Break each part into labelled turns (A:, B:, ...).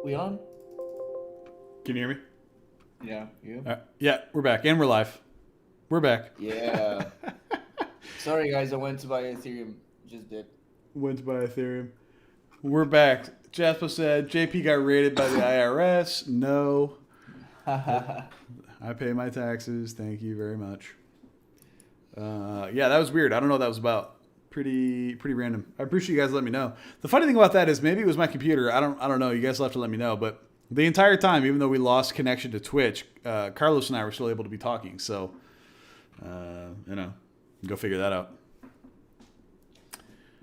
A: We on?
B: Can you hear me?
A: Yeah, you?
B: Yeah, we're back and we're live. We're back.
A: Yeah. Sorry, guys, I went to buy Ethereum. Just did.
B: Went to buy Ethereum. We're back. Jasper said JP got raided by the IRS. No, I pay my taxes. Thank you very much. Yeah, that was weird. I don't know what that was about. Pretty random. I appreciate you guys letting me know. The funny thing about that is maybe it was my computer. I don't know. You guys will have to let me know. But the entire time, even though we lost connection to Twitch, Carlos and I were still able to be talking. So, go figure that out.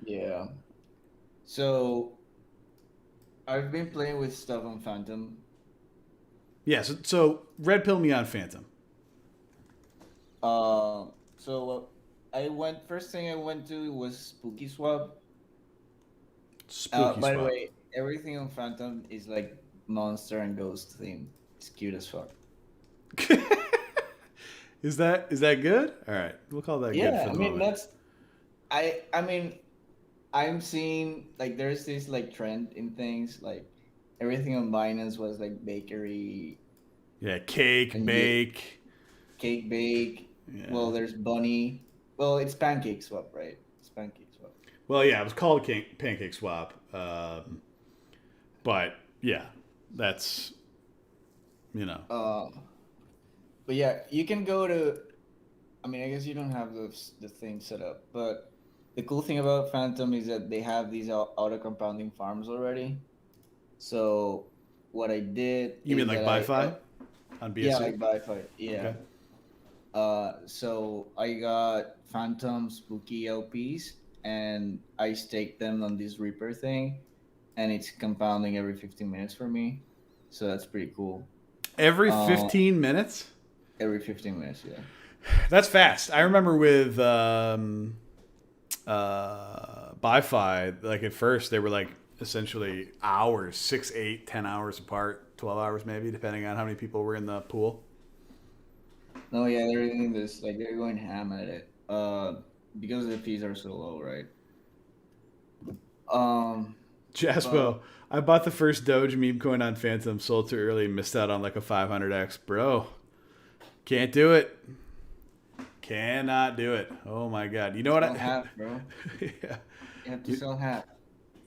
A: Yeah. So, I've been playing with stuff on Phantom.
B: Yeah. So red pill me on Phantom.
A: So I went. First thing I went to was Spooky Swap.
B: Spooky
A: By the
B: swap.
A: way, everything on Phantom is like monster and ghost themed. It's cute as fuck.
B: Is that good? All right, we'll call that good
A: Yeah,
B: for
A: I
B: the
A: mean
B: moment.
A: that's. I mean, I'm seeing like there's this like trend in things like everything on Binance was like bakery
B: Yeah, cake,
A: and
B: bake.
A: cake bake.
B: Yeah.
A: Well, there's bunny. Well, it's pancake swap, right? It's pancake swap.
B: Well, yeah, it was called pancake swap. But yeah, that's you know.
A: Uh, but yeah, you can go to. I mean, I guess you don't have the thing set up, but the cool thing about Phantom is that they have these auto compounding farms already. So what I did
B: You mean
A: is
B: like
A: that
B: BiFi on
A: yeah,
B: BSC?
A: like buy fight, yeah.
B: Okay.
A: So I got Phantom Spooky LPs and I stake them on this Reaper thing, and it's compounding every 15 minutes for me. So that's pretty cool.
B: Every
A: Uh,
B: 15 minutes.
A: every 15 minutes, yeah.
B: That's fast. I remember with BiFi, like at first they were like essentially hours, 6, 8, 10 hours apart, 12 hours maybe, depending on how many people were in the pool.
A: No, yeah, they're doing this like they're going ham at it. Because the fees are so low, right? Um, but
B: Jaspo, I bought the first Doge meme coin on Phantom, sold too early, missed out on like a 500x. Bro, can't do it. Cannot do it. Oh my god. You know what?
A: sell half, bro.
B: Yeah.
A: You have to
B: You,
A: sell half.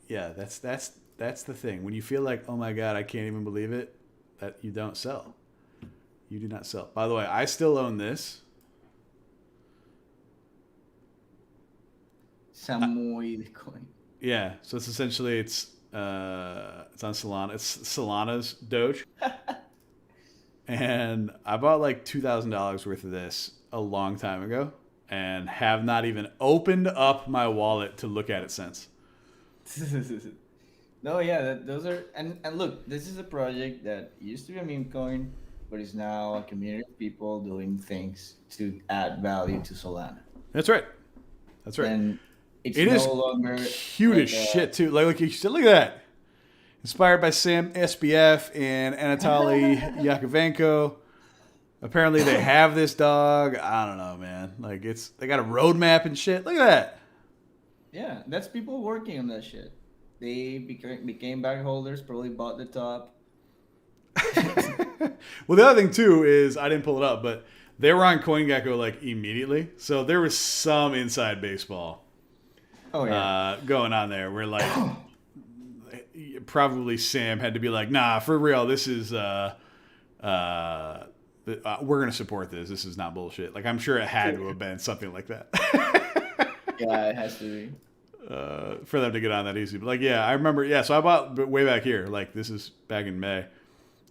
B: yeah, that's the thing. When you feel like, oh my god, I can't even believe it, that you don't sell. You do not sell. By the way, I still own this.
A: Samoyed coin.
B: Yeah, so it's essentially it's on Solana. It's Solana's Doge, and I bought like $2,000 worth of this a long time ago, and have not even opened up my wallet to look at it since.
A: No, yeah, those are and look, this is a project that used to be a meme coin, but is now a community of people doing things to add value to Solana.
B: That's right. That's right.
A: And it's
B: It is
A: no longer
B: cute as
A: like
B: shit too. Like you said, look at that. Inspired by Sam SBF and Anatoly Yakovenko. Apparently they have this dog. I don't know, man. Like they got a roadmap and shit. Look at
A: yeah, that's people working on that shit. They became bag holders, probably bought the top.
B: that. Well, the other thing too is I didn't pull it up, but they were on CoinGecko like immediately, so there was some inside baseball
A: Oh yeah.
B: going on there. Where like probably Sam had to be like, nah, for real, this is we're gonna support this. This is not bullshit. Like I'm sure it had to have been something like that
A: Yeah, it has to be.
B: for them to get on that easy. But like, yeah, I remember. Yeah, so I bought way back here. Like this is back in May,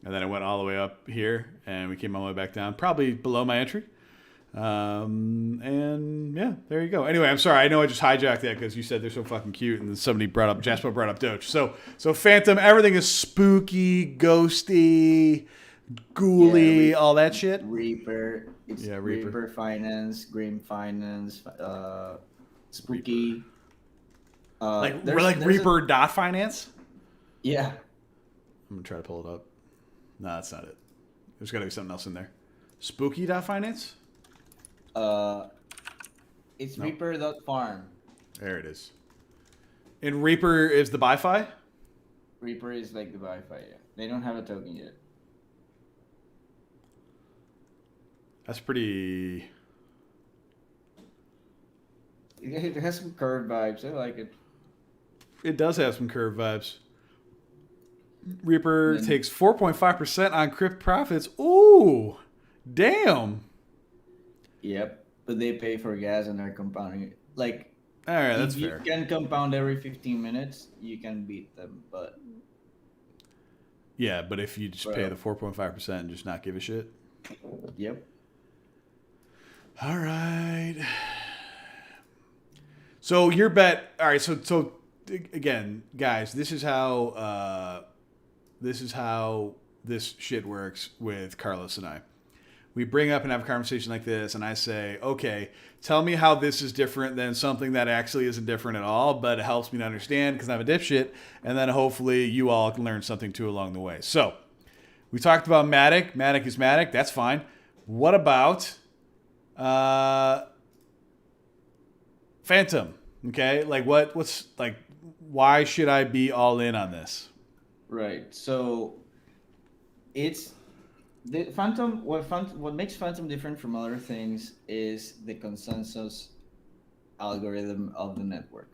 B: and then I went all the way up here, and we came all the way back down, probably below my entry. And yeah, there you go. Anyway, I'm sorry. I know I just hijacked that because you said they're so fucking cute, and then somebody brought up Jasper brought up Doge. So Phantom, everything is spooky, ghosty,
A: Yeah,
B: ghouly, all that shit.
A: Reaper. It's
B: Yeah, Reaper.
A: Reaper Finance, Grim Finance,
B: Reaper.
A: Spooky.
B: We're like
A: There's a
B: Reaper dot finance.
A: yeah.
B: I'm gonna try to pull it up. No, that's not it. There's gotta be something else in there. Spooky dot finance.
A: Uh, it's
B: No,
A: Reaper dot Farm.
B: there it is. And Reaper is the BiFi.
A: Reaper is like the Wi-Fi. Yeah. They don't have a token yet.
B: That's pretty.
A: It has some curved vibes. I like it.
B: It does have some curve vibes. Reaper
A: And then,
B: takes 4.5% on crypt profits. Ooh, damn.
A: yep. But they pay for gas and they're compounding it. Like,
B: All right, that's
A: if you
B: fair.
A: can compound every 15 minutes, you can beat them. But
B: Yeah, but if you just pay
A: bro,
B: the 4.5% and just not give a shit.
A: yep.
B: All right. So your bet. All right. So again, guys, this is how this shit works with Carlos and I. We bring up and have a conversation like this, and I say, okay, tell me how this is different than something that actually isn't different at all, but it helps me to understand because I'm a dipshit, and then hopefully you all can learn something too along the way. So we talked about Matic. Matic is Matic. That's fine. What about Phantom? Okay, like what's like? Why should I be all in on this?
A: Right. So it's the Phantom. What makes Phantom different from other things is the consensus algorithm of the network,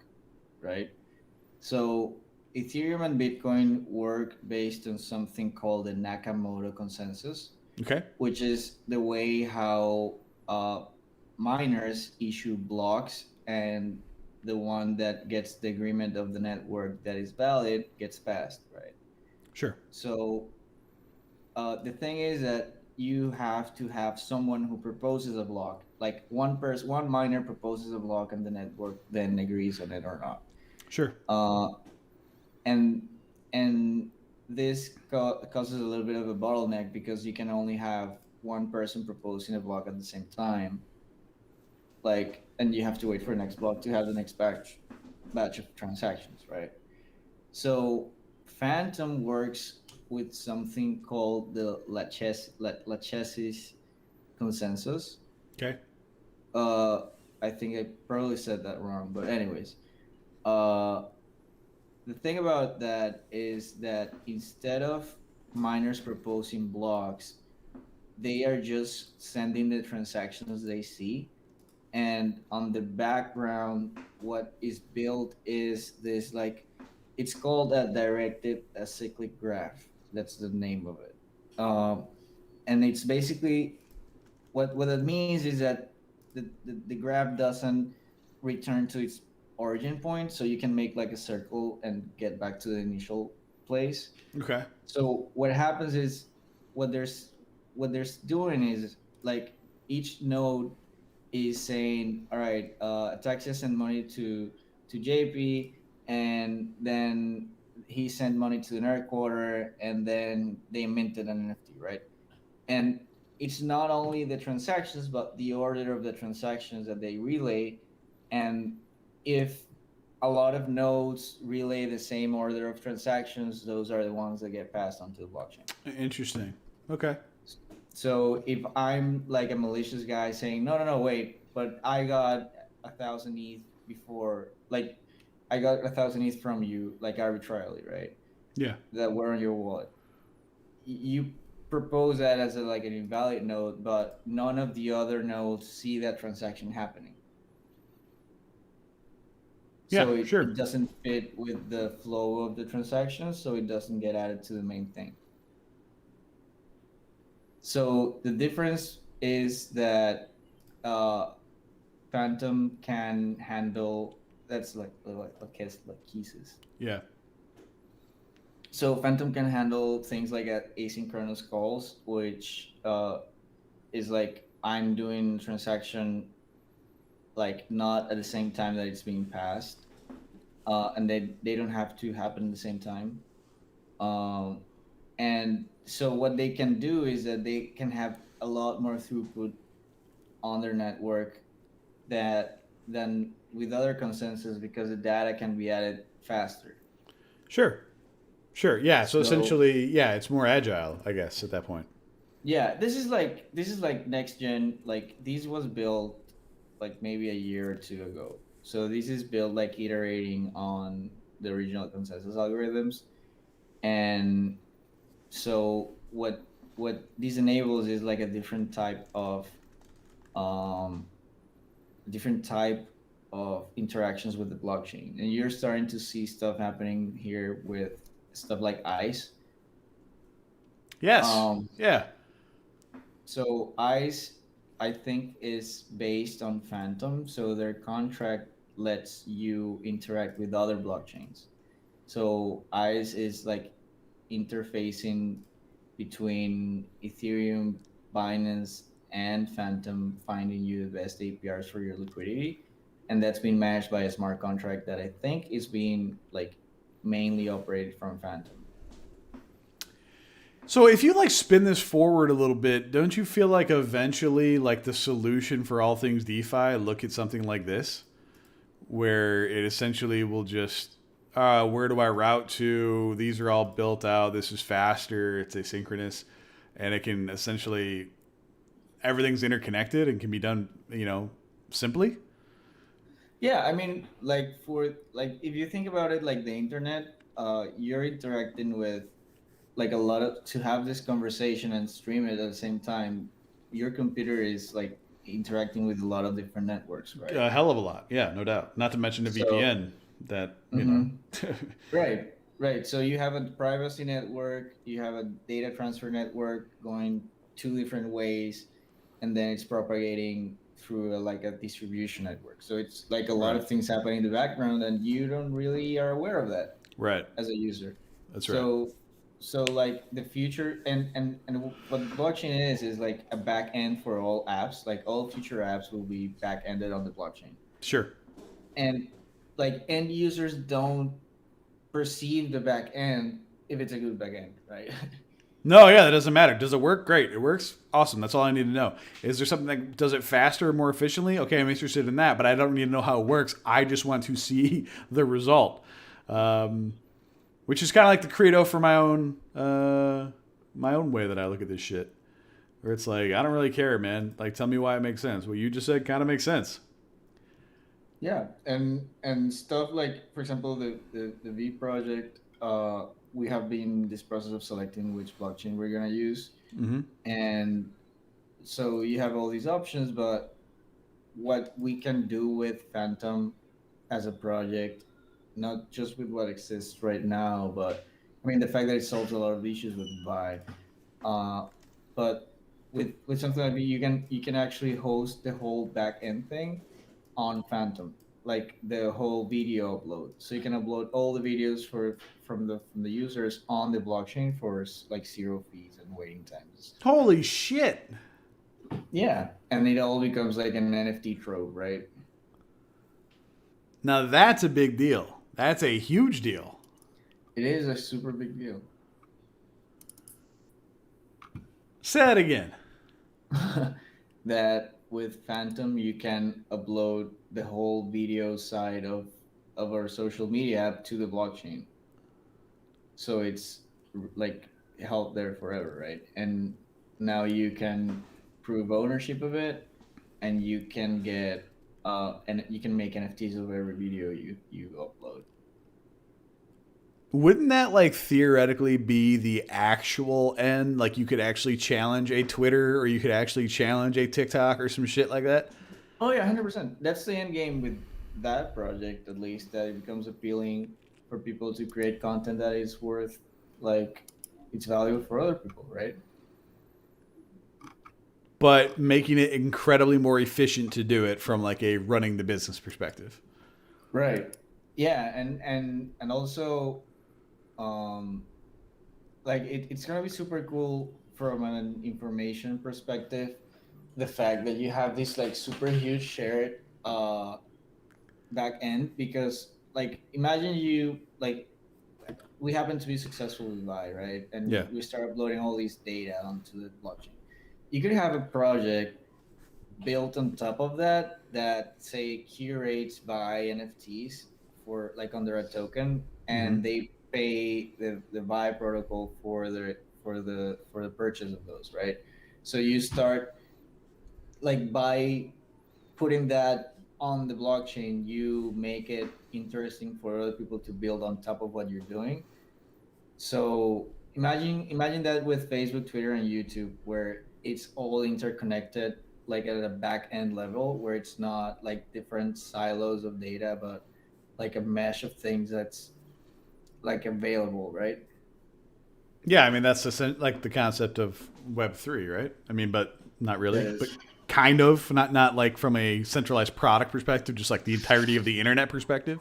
A: right? So Ethereum and Bitcoin work based on something called the Nakamoto consensus,
B: Okay,
A: which is the way how miners issue blocks, and the one that gets the agreement of the network that is valid gets passed, right?
B: sure.
A: So the thing is that you have to have someone who proposes a block. Like one miner proposes a block, and the network then agrees on it or not.
B: Sure.
A: Uh, and and this causes a little bit of a bottleneck because you can only have one person proposing a block at the same time. Like, and you have to wait for the next block to have the next batch of transactions, right? So Phantom works with something called the Lachesis consensus.
B: Okay.
A: Uh, I think I probably said that wrong, but anyways, uh, the thing about that is that instead of miners proposing blocks, they are just sending the transactions they see, and on the background what is built is this, like, it's called a directed acyclic graph. That's the name of it. And it's basically what it means is that the graph doesn't return to its origin point, so you can make like a circle and get back to the initial place.
B: Okay.
A: So what happens is, what there's what there's doing is, like, each node is saying, all right, Ataxia sent money to JP, and then he sent money to the nerd quarter, and then they minted an NFT, right? And it's not only the transactions, but the order of the transactions that they relay. And if a lot of nodes relay the same order of transactions, those are the ones that get passed onto the blockchain.
B: Interesting. Okay.
A: So if I'm like a malicious guy saying, no, no, no, wait, but I got 1,000 ETH before, like, I got 1,000 ETH from you, like, arbitrarily, right?
B: Yeah.
A: That were on your wallet. You propose that as like an invalid node, but none of the other nodes see that transaction happening.
B: Yeah.
A: So it
B: Sure.
A: doesn't fit with the flow of the transactions, so it doesn't get added to the main thing. So the difference is that uh, Phantom can handle, that's like cases.
B: Yeah.
A: So Phantom can handle things like asynchronous calls, which is like I'm doing transaction like not at the same time that it's being passed, and they don't have to happen at the same time. Um, and so what they can do is that they can have a lot more throughput on their network than with other consensus, because the data can be added faster.
B: Sure. Sure. Yeah. So
A: So
B: essentially, yeah, it's more agile, I guess, at that point.
A: yeah, this is like next gen. Like, this was built like maybe a year or two ago. So this is built like iterating on the original consensus algorithms. And so what this enables is like a um, different type of interactions with the blockchain, and you're starting to see stuff happening here with stuff like ICE.
B: Yes.
A: Um,
B: Yeah.
A: so ICE, I think, is based on Phantom, so their contract lets you interact with other blockchains. So ICE is like interfacing between Ethereum, Binance, and Phantom, finding you the best APRs for your liquidity. And that's been managed by a smart contract that I think is being like mainly operated from Phantom.
B: So if you like spin this forward a little bit, don't you feel like eventually like the solution for all things DeFi look at something like this, where it essentially will just where do I route to? These are all built out. This is faster. It's asynchronous, and it can essentially everything's interconnected and can be done, simply.
A: Yeah, I mean, like for like if you think about it, like the internet, you're interacting with like a lot of to have this conversation and stream it at the same time. Your computer is like interacting with a lot of different networks, right?
B: A hell of a lot. Yeah, no doubt. Not to mention the
A: So,
B: VPN that,
A: mhm. Right, right. So you have a privacy network, you have a data transfer network going two different ways, and then it's propagating through like a distribution network. So it's like a lot
B: Right.
A: of things happening in the background, and you don't really are aware of that
B: Right.
A: as a user.
B: That's right.
A: So, so like the future, and what blockchain is like a back end for all apps. Like all future apps will be back ended on the blockchain,
B: Sure.
A: and like end users don't perceive the back end if it's a good back end, right?
B: No, yeah, that doesn't matter. Does it work? Great. It works. Awesome. That's all I need to know. Is there something that does it faster, more efficiently? Okay, I'm interested in that, but I don't need to know how it works. I just want to see the result, um, which is kind of like the credo for my own way that I look at this shit. Where it's like I don't really care, man. Like, tell me why it makes sense. What you just said kind of makes sense.
A: Yeah, and stuff like, for example, the V project. We have been in this process of selecting which blockchain we're gonna use,
B: Mm-hmm.
A: and so you have all these options. But what we can do with Phantom as a project, not just with what exists right now, but I mean the fact that it solves a lot of issues with buy. Uh, but with something like that, you can actually host the whole back end thing on Phantom, like the whole video upload. So you can upload all the videos from the users on the blockchain for like zero fees and waiting times.
B: Holy shit!
A: Yeah, and it all becomes like an NFT trove, right?
B: Now that's a big deal. That's a huge deal.
A: It is a super big deal.
B: Say that again.
A: That with Phantom you can upload the whole video side of our social media app to the blockchain. So it's like held there forever, right? And now you can prove ownership of it, and you can get and you can make NFTs of every video you upload.
B: Wouldn't that like theoretically be the actual end? Like you could actually challenge a Twitter or you could actually challenge a TikTok or some shit like that?
A: Oh yeah, 100%. That's the end game with that project, at least, that it becomes appealing for people to create content that is worth like it's valuable for other people, right?
B: But making it incredibly more efficient to do it from like a running the business perspective.
A: Right. Yeah, and also um like it's gonna be super cool from an information perspective, the fact that you have this like super huge shared back end, because like imagine you like we happen to be successful with Vi, right? And
B: Yeah.
A: we start uploading all these data onto the blockchain. You could have a project built on top of that that say curates by NFTs for like under a token,
B: Mm-hmm.
A: and they pay the Vi protocol for the purchase of those, right? So you start like by putting that on the blockchain, you make it interesting for other people to build on top of what you're doing, So imagine that with Facebook, Twitter, and YouTube, where it's all interconnected, like at a back end level, where it's not like different silos of data, but like a mesh of things that's like available, right?
B: Yeah, I mean that's like the concept of Web3, right? I mean, but not really, but
A: Yes.
B: kind of, not like from a centralized product perspective, just like the entirety of the internet perspective.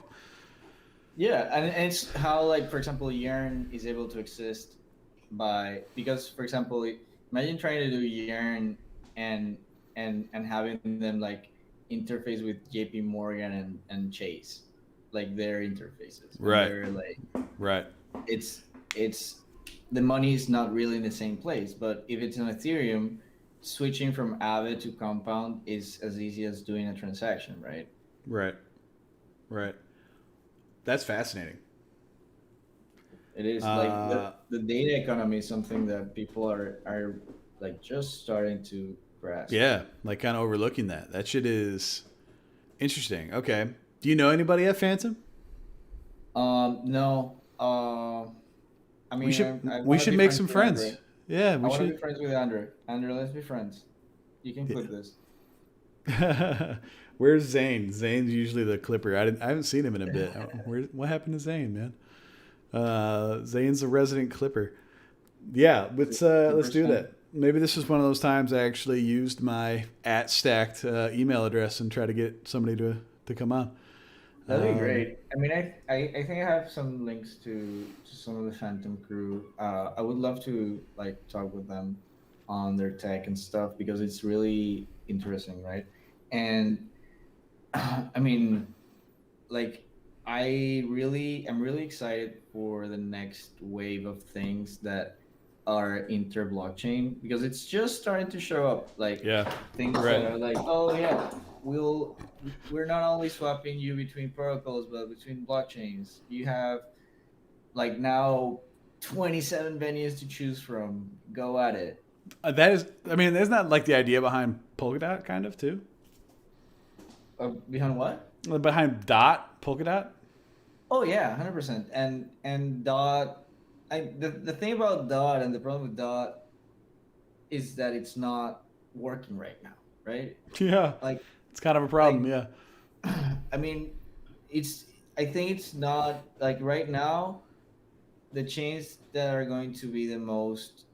A: Yeah, and it's how, like, for example, Yearn is able to exist by, because, for example, imagine trying to do Yearn and and having them like interface with JP Morgan and Chase, like their interfaces, and
B: Right,
A: they're like,
B: right.
A: it's the money is not really in the same place. But if it's on Ethereum, switching from Aave to Compound is as easy as doing a transaction, right?
B: Right. Right. That's fascinating.
A: It is like
B: Uh,
A: the data economy is something that people are like just starting to grasp.
B: yeah, like kind of overlooking that. That shit is interesting. Okay. Do you know anybody at Phantom?
A: No. I
B: We
A: mean,
B: should
A: I
B: we
A: want to
B: should
A: be
B: make
A: friends
B: some
A: with Andre.
B: friends. Yeah,
A: I
B: we
A: want to
B: should.
A: be friends with Andre. Andre, let's be friends. You can clip this.
B: Yeah. Where's Zane? Zane's usually the clipper. I haven't seen him in a bit. What happened to Zane, man? Zane's a resident clipper. Yeah, let's
A: Clippers
B: do
A: fan.
B: that. Maybe this is one of those times I actually used my at stacked email address and try to get somebody to come on.
A: That'd be
B: Um,
A: great. I mean, I think I have some links to some of the Phantom crew. I would love to like talk with them on their tech and stuff because it's really interesting, right? And I mean, like, I'm really excited for the next wave of things that are inter blockchain, because it's just starting to show up, like
B: yeah,
A: things that
B: right.
A: are like, oh yeah, we'll we're not only swapping you between protocols but between blockchains. You have like now 27 venues to choose from. Go at it.
B: That is, I mean, isn't that like the idea behind Polkadot, kind of too?
A: Behind what?
B: Behind Dot, Polkadot.
A: Oh yeah, 100%. And Dot, the thing about Dot and the problem with Dot is that it's not working right now, right?
B: Yeah,
A: Like
B: it's kind of a problem.
A: like
B: Yeah,
A: I mean, it's I think it's not like right now the chains that are going to be the most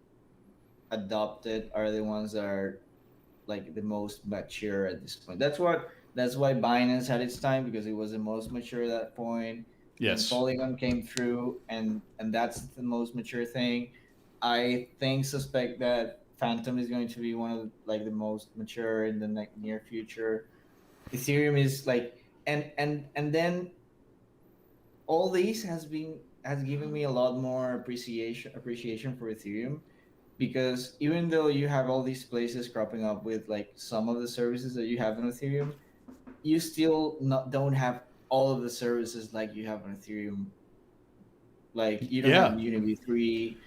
A: adopted are the ones that are like the most mature at this point. That's why Binance had its time, because it was the most mature at that point. Then
B: yes,
A: Polygon came through, and that's the most mature thing. I think suspect that Phantom is going to be one of like the most mature in the near future. Ethereum is like, and then all these has given me a lot more appreciation for Ethereum, because even though you have all these places cropping up with like some of the services that you have on Ethereum, you still not don't have all of the services like you have on Ethereum. Like you don't have
B: yeah,
A: Unity 3,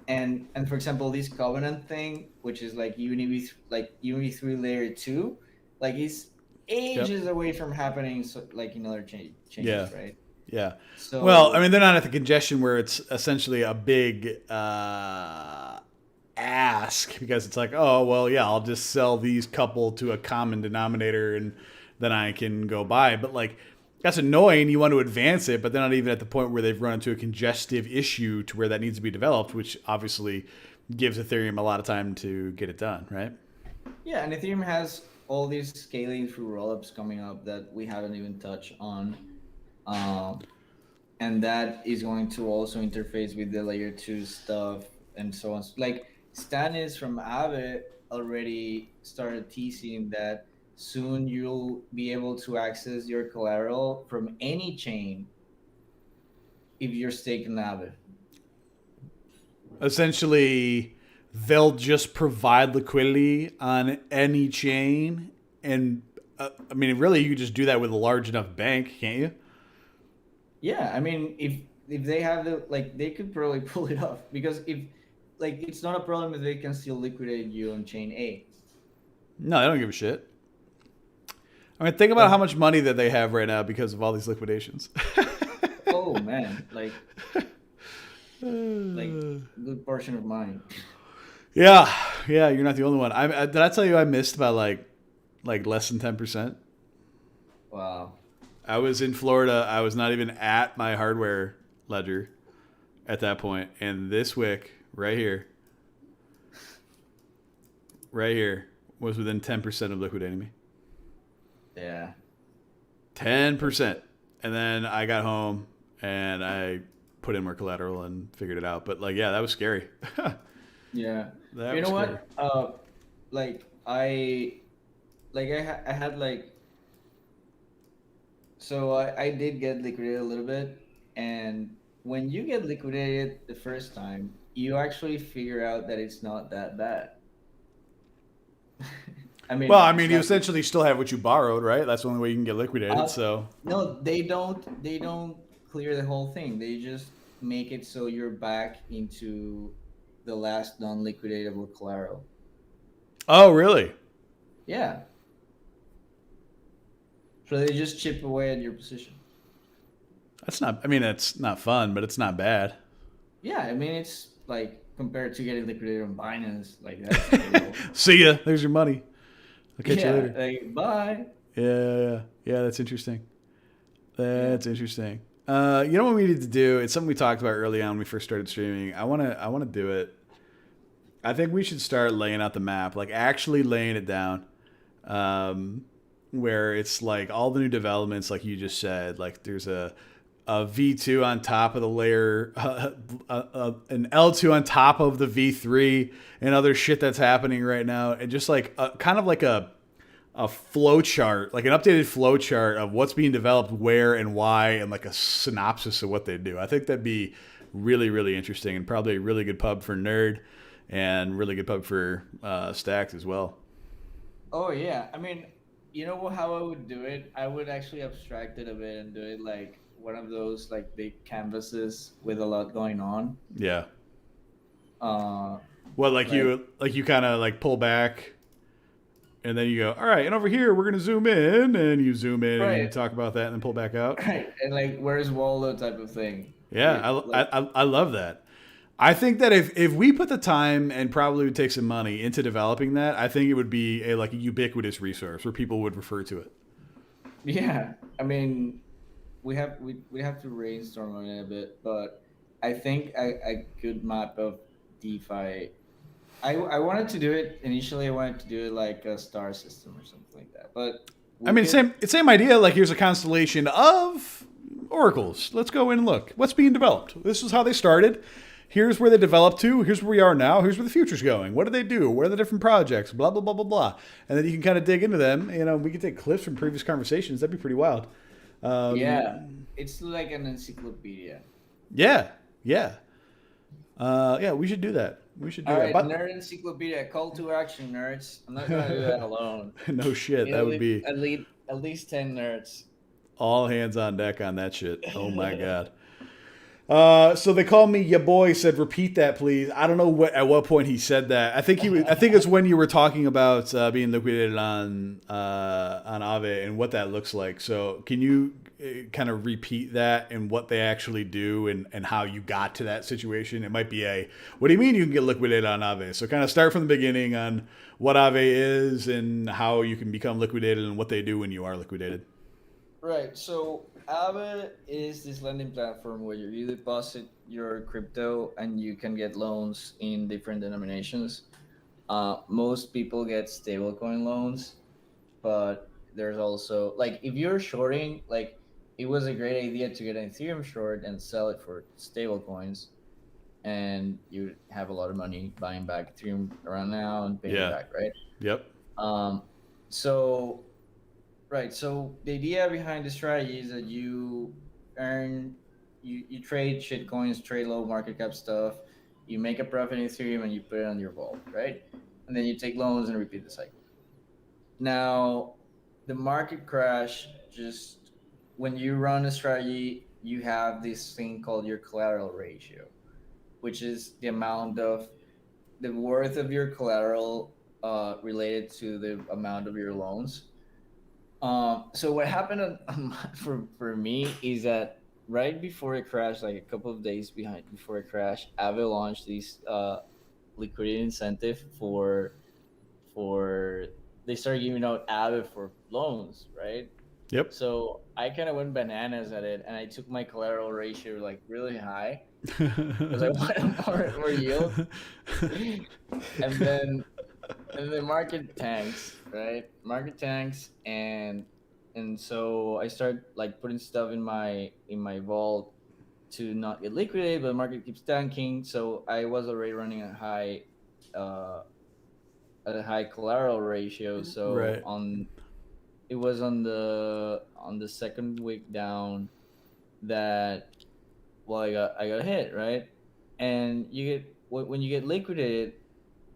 A: and for example, this Covenant thing, which is like Unity 3 layer 2, like it's
B: yep,
A: ages away from happening, so like in other
B: yeah.
A: chains, right?
B: Yeah. Well, I
A: So
B: mean, they're not at the congestion where it's essentially a big ask because it's like, oh, well, yeah, I'll just sell these couple to a common denominator and then I can go buy. But like, that's annoying. You want to advance it, but they're not even at the point where they've run into a congestive issue to where that needs to be developed, which obviously gives Ethereum a lot of time to get it done, right?
A: yeah, and Ethereum has all these scaling through rollups coming up that we haven't even touched on. Um, and that is going to also interface with the layer 2 stuff and so on. Like Stanis from Aave already started teasing that soon you'll be able to access your collateral from any chain if you're staked in Aave.
B: Essentially, they'll just provide liquidity on any chain. And I mean, really, you could just do that with a large enough bank, can't you?
A: Yeah, I mean, if they have the like, they could probably pull it off, because if like it's not a problem if they can still liquidate you on chain A.
B: No, they don't give a shit. I mean, think about how
A: But
B: much money that they have right now because of all these liquidations.
A: oh man, like like a good portion of mine.
B: Yeah, yeah, you're not the only one. Did I tell you I missed by like less than 10%?
A: Wow.
B: I was in Florida. I was not even at my hardware ledger at that point, and this wick right here, was within 10% of liquidating me.
A: Yeah.
B: 10%, and then I got home and I put in more collateral and figured it out. But like, yeah, that was scary.
A: Yeah.
B: That
A: You
B: was
A: know
B: scary.
A: what? Like I had like, so I did get liquidated a little bit, and when you get liquidated the first time, you actually figure out that it's not that bad. I
B: Well,
A: mean,
B: I
A: it's
B: mean, you
A: not.
B: essentially still have what you borrowed, right? That's the only way you can get liquidated.
A: Uh,
B: So,
A: no, they don't. They don't clear the whole thing. They just make it so you're back into the last non-liquidatable collateral.
B: oh, really?
A: Yeah. So they just chip away at your position.
B: That's not. I mean, it's not fun, but it's not bad.
A: Yeah, I mean it's like compared to getting liquidated on Binance, like that's pretty low.
B: See ya. There's your money. I'll catch you
A: Yeah,
B: later.
A: like bye.
B: Yeah. That's interesting.
A: Yeah.
B: That's interesting. You know what we need to do? It's something we talked about early on when we first started streaming. I wanna do it. I think we should start laying out the map, like actually laying it down, where it's like all the new developments, like you just said. Like there's a V2 on top of the layer, an L2 on top of the V3, and other shit that's happening right now, and just like kind of like a flow chart, like an updated flow chart of what's being developed, where and why, and like a synopsis of what they do. I think that'd be really, really interesting, and probably a really good pub for Nerd, and really good pub for Stacks as well.
A: Oh yeah. I mean, you know how I would do it? I would actually abstract it a bit and do it like one of those like big canvases with a lot going on.
B: Yeah.
A: Uh
B: Well,
A: like
B: like you kind of like pull back, and then you go, all right, and over here we're gonna zoom in, and you zoom in, and you
A: right,
B: talk about that, and then pull back out.
A: right. And like where's Waldo type of thing.
B: Yeah,
A: Like
B: I love that. I think that if we put the time and probably would take some money into developing that, I think it would be a like a ubiquitous resource where people would refer to it.
A: yeah. I mean we have to brainstorm on it a bit, but I think a good map of DeFi. I wanted to do it initially. I wanted to do it like a star system or something like that, but
B: I
A: we
B: mean,
A: could.
B: same idea. Like here's a constellation of oracles. Let's go in and look. What's being developed? This is how they started. Here's where they developed to. Here's where we are now. Here's where the future's going. What do they do? What are the different projects? Blah blah blah blah blah. And then you can kind of dig into them. You know, we can take clips from previous conversations. That'd be pretty wild.
A: Yeah, it's like an encyclopedia.
B: Yeah, yeah, yeah. We should do that. We should do
A: All
B: that.
A: right,
B: But
A: nerd encyclopedia. Call to action, nerds. I'm not gonna do that alone.
B: no shit.
A: We
B: That would
A: need
B: be
A: at least 10 nerds.
B: all hands on deck on that shit. Oh my god. So they call me ya boy. Said repeat that please. I don't know at what point he said that. I think it's when you were talking about being liquidated on Aave and what that looks like. So can you kind of repeat that and what they actually do and how you got to that situation? It might be what do you mean you can get liquidated on Aave? So kind of start from the beginning on what Aave is and how you can become liquidated and what they do when you are liquidated.
A: Right. So Aave is this lending platform where you deposit your crypto and you can get loans in different denominations. Most people get stablecoin loans, but there's also like if you're shorting, like it was a great idea to get an Ethereum short and sell it for stablecoins, and you have a lot of money buying back Ethereum around now and paying it
B: Yeah.
A: back, right?
B: Yep.
A: Um, so Right. So the idea behind the strategy is that you trade shit coins, trade low market cap stuff, you make a profit in Ethereum and you put it on your vault, right? And then you take loans and repeat the cycle. Now, the market crash just when you run a strategy, you have this thing called your collateral ratio, which is the amount of the worth of your collateral related to the amount of your loans. So what happened for me is that right before it crashed, like a couple of days behind before it crashed, Aave launched this liquidity incentive for they started giving out Aave for loans, right?
B: Yep.
A: So I kind of went bananas at it, and I took my collateral ratio like really high because I wanted more yield, and then the market tanks, right? Market tanks, and so I start like putting stuff in my vault to not get liquidated, but the market keeps tanking. So I was already running uh, a high collateral ratio. So
B: Right.
A: on it was on the second week down that well I got hit, right, and you get when you get liquidated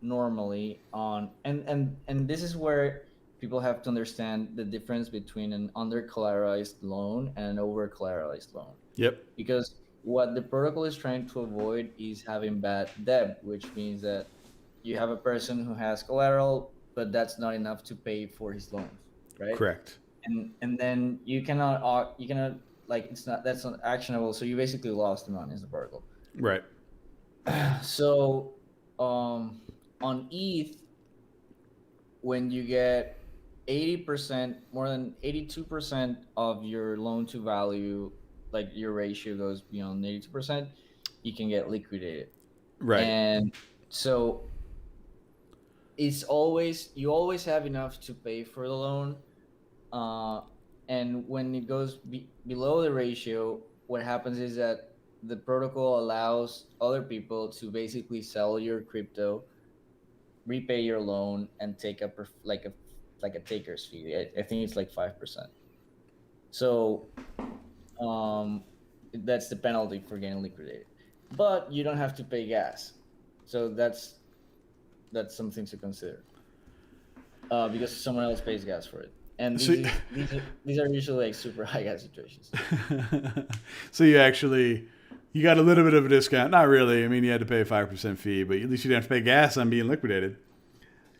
A: normally on and this is where people have to understand the difference between an under collateralized loan and an over collateralized loan,
B: Yep.
A: because what the protocol is trying to avoid is having bad debt, which means that you have a person who has collateral but that's not enough to pay for his loans, right?
B: Correct.
A: And then you cannot like it's not that's not actionable, so you basically lost the money as the protocol.
B: Right.
A: So on ETH, when you get 80%, more than 82% of your loan to value, like your ratio goes beyond 82%, you can get liquidated.
B: Right.
A: And so it's always you always have enough to pay for the loan. uh, and when it goes below the ratio, what happens is that the protocol allows other people to basically sell your crypto, repay your loan, and take a like a taker's fee. I think it's like 5%. So that's the penalty for getting liquidated, but you don't have to pay gas. So that's something to consider, because someone else pays gas for it. And
B: So,
A: these are usually like super high gas situations.
B: so you got a little bit of a discount. Not really. I mean, you had to pay a 5% fee, but at least you didn't have to pay gas on being liquidated.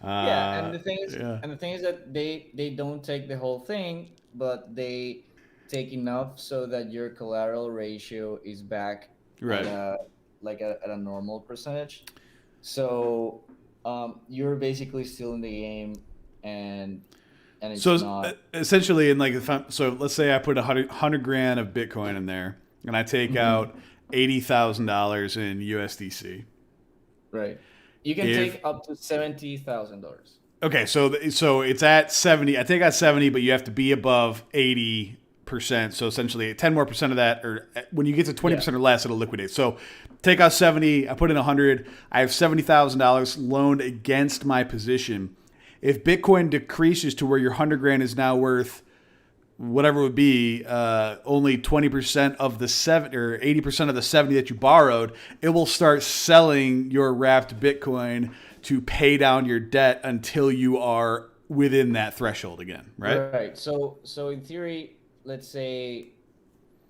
A: Yeah, and
B: Yeah.
A: the thing is that they don't take the whole thing, but they take enough so that your collateral ratio is back at
B: Right.
A: a at a normal percentage. So you're basically still in the game, and it's
B: So
A: not.
B: essentially, in like, so let's say I put 100 grand of Bitcoin in there, and I take
A: Mhm.
B: out $80,000 in USDC.
A: Right. You can
B: If
A: take up to $70,000.
B: Okay, so it's at 70. I think at 70, but you have to be above 80%. So essentially, 10 more percent of that, or when you get to
A: Yeah.
B: 20% or less, it'll liquidate. So take out 70. I put in 100. I have $70,000 loaned against my position. If Bitcoin decreases to where your 100 grand is now worth whatever it would be, only 20% of the 70 or 80% of the 70 that you borrowed, it will start selling your wrapped Bitcoin to pay down your debt until you are within that threshold again, right?
A: Right. So in theory, let's say,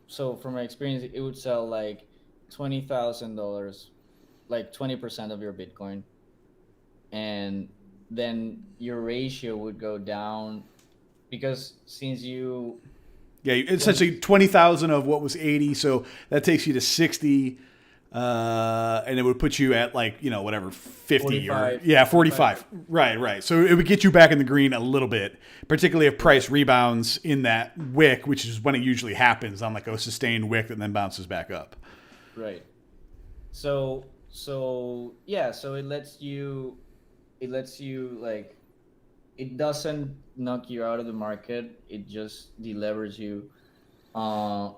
A: so from my experience, it would sell like $20,000, like 20% of your Bitcoin, and then your ratio would go down because
B: Yeah,
A: since
B: essentially 20,000 of what was 80, so that takes you to 60, and it would put you at like, whatever, 50 or
A: 45,
B: yeah,
A: 45.
B: 45. Right, right. So it would get you back in the green a little bit, particularly if price rebounds in that wick, which is when it usually happens on like a sustained wick that then bounces back up.
A: Right. So yeah, so it lets you like it doesn't knock you out of the market. It just delevers you. Uh,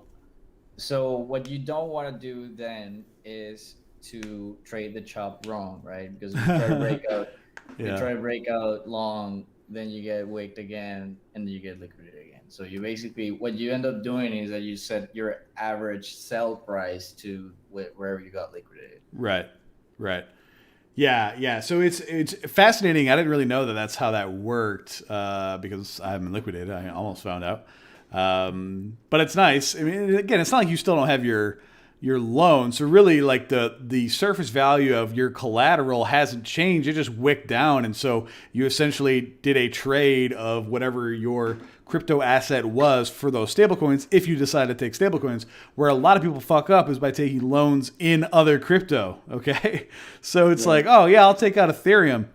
A: so what you don't want to do then is to trade the chop wrong, right? Because if you
B: Yeah.
A: try to break out long, then you get waked again, and then you get liquidated again. So you basically what you end up doing is that you set your average sell price to wherever you got liquidated.
B: Right. Right. Yeah, yeah. So it's fascinating. I didn't really know that that's how that worked, because I haven't been liquidated. I almost found out, but it's nice. I mean, again, it's not like you still don't have your loan. So really, like the surface value of your collateral hasn't changed. It just wicked down, and so you essentially did a trade of whatever your crypto asset was for those stablecoins if you decide to take stablecoins. Where a lot of people fuck up is by taking loans in other crypto, okay? So it's like, oh, yeah, I'll take out Ethereum.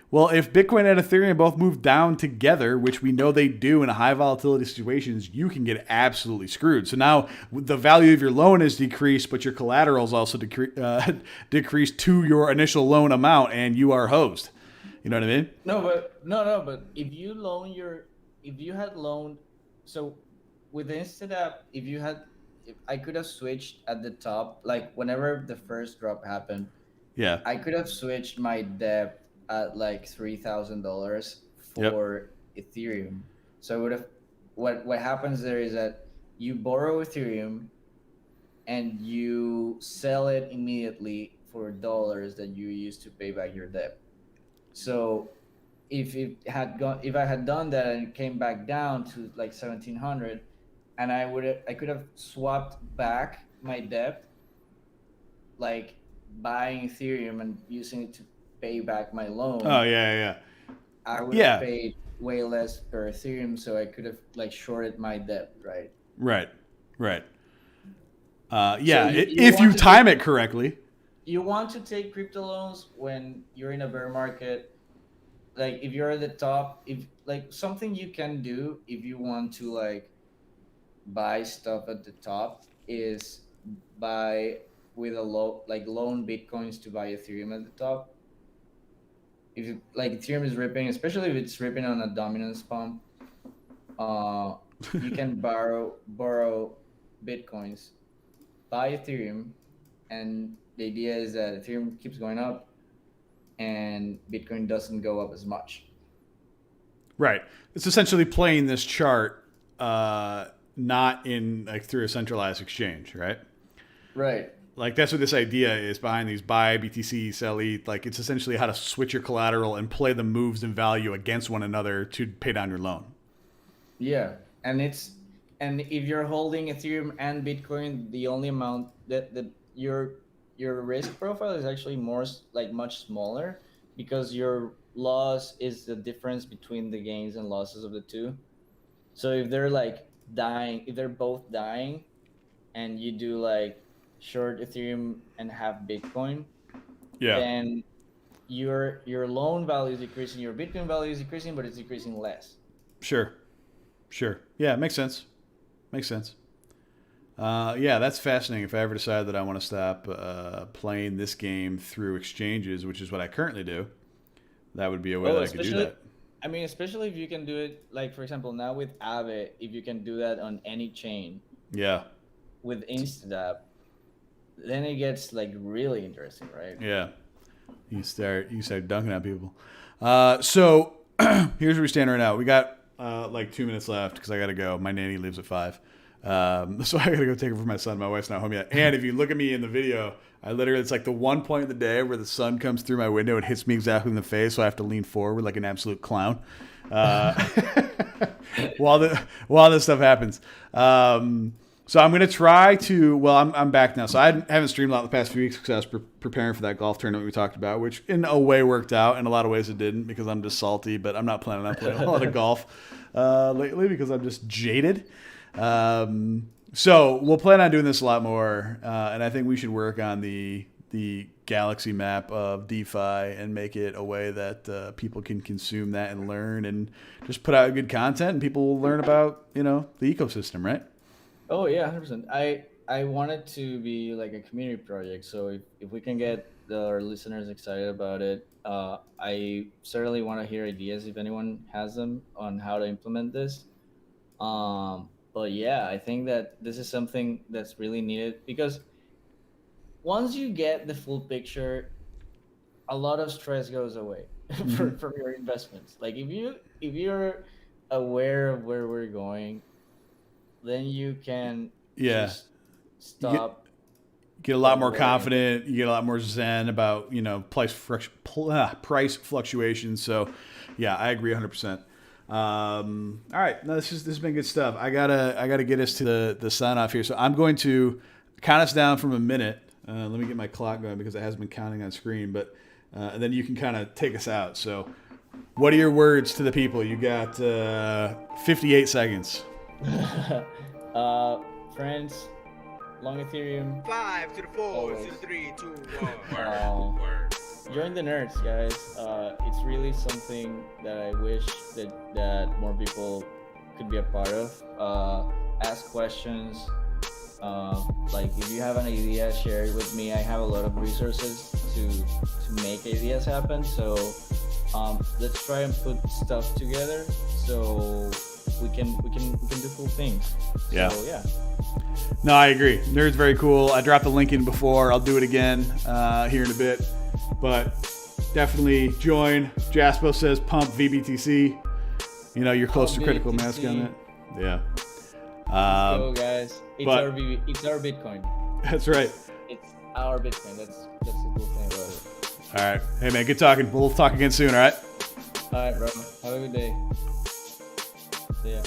B: Well, if Bitcoin and Ethereum both move down together, which we know they do in high volatility situations, you can get absolutely screwed. So now the value of your loan is decreased, but your collateral is also decreased to your initial loan amount, and you are hosed. You know what I mean?
A: But if you had loaned, so with Instadap, if I could have switched at the top, like whenever the first drop happened,
B: Yeah.
A: I could have switched my debt at like $3,000 for Ethereum. So I would have. What happens there is that you borrow Ethereum, and you sell it immediately for dollars that you use to pay back your debt. So if I had done that and it came back down to like 1,700, and I could have swapped back my debt, like buying Ethereum and using it to pay back my loan.
B: Oh, yeah.
A: I would have paid way less per Ethereum, so I could have like shorted my debt, right?
B: Right.
A: So
B: if you time it correctly.
A: You want to take crypto loans when you're in a bear market. Like if you're at the top, if like something you can do if you want to like buy stuff at the top is buy with a loan Bitcoins to buy Ethereum at the top. If you, like Ethereum is ripping, especially if it's ripping on a dominance pump, you can borrow Bitcoins, buy Ethereum, and the idea is that Ethereum keeps going up and Bitcoin doesn't go up as much.
B: Right. It's essentially playing this chart not in like through a centralized exchange, right?
A: Right.
B: Like that's what this idea is behind these buy, BTC, sell, ETH. Like it's essentially how to switch your collateral and play the moves in value against one another to pay down your loan.
A: Yeah. And if you're holding Ethereum and Bitcoin, the only amount that your risk profile is actually much smaller, because your loss is the difference between the gains and losses of the two. So if they're both dying, and you do like short Ethereum and have Bitcoin, then your loan value is decreasing, your Bitcoin value is decreasing, but it's decreasing less.
B: Sure. Yeah, makes sense. That's fascinating. If I ever decide that I want to stop playing this game through exchanges, which is what I currently do, that would be a way that I could do that.
A: I mean, especially if you can do it, like for example, now with Aave, if you can do that on any chain.
B: Yeah.
A: With Instadap, then it gets like really interesting, right?
B: Yeah. You start dunking at people. So here's where we stand right now. We got like 2 minutes left because I got to go. My nanny leaves at 5. So I got to go take her for my son. My wife's not home yet. And if you look at me in the video, it's like the one point of the day where the sun comes through my window and hits me exactly in the face. So I have to lean forward like an absolute clown while this stuff happens. So I'm going to try to, I'm back now. So I haven't streamed a lot the past few weeks because I was preparing for that golf tournament we talked about, which in a way worked out. In a lot of ways it didn't, because I'm just salty, but I'm not planning on playing a lot of golf lately because I'm just jaded. So we'll plan on doing this a lot more. And I think we should work on the galaxy map of DeFi and make it a way that people can consume that and learn and just put out good content, and people will learn about, the ecosystem, right?
A: Oh yeah, 100%. I want it to be like a community project. So if we can get our listeners excited about it, I certainly want to hear ideas if anyone has them on how to implement this. But yeah, I think that this is something that's really needed, because once you get the full picture, a lot of stress goes away from your investments. Like if you're aware of where we're going, then you can just stop.
B: Get a lot more confident. You get a lot more zen about price fluctuations. So, yeah, I agree 100%. All right, no, this has been good stuff. I gotta get us to the sign off here. So I'm going to count us down from a minute. Let me get my clock going because it hasn't been counting on screen. But and then you can kind of take us out. So What are your words to the people? You got 58 seconds.
A: Friends, long Ethereum.
C: 5 to the 4
A: Always.
C: to the 3, 2, 1.
D: Word.
A: Join the nerds, guys. It's really something that I wish that more people could be a part of. Ask questions. Like if you have an idea, share it with me. I have a lot of resources to make ideas happen. So let's try and put stuff together so we can do cool things.
B: Yeah.
A: So, yeah.
B: No, I agree. Nerd's very cool. I dropped the link in before. I'll do it again here in a bit. But definitely join. Jaspo says pump VBTC. You know, you're close to critical mass on it. Yeah.
A: Let's go, guys. It's
B: but-
A: it's our Bitcoin.
B: That's right.
A: It's our Bitcoin. That's the cool thing about it.
B: All right. Hey, man, good talking. We'll talk again soon, all right?
A: All right, bro. Have a good day. See ya.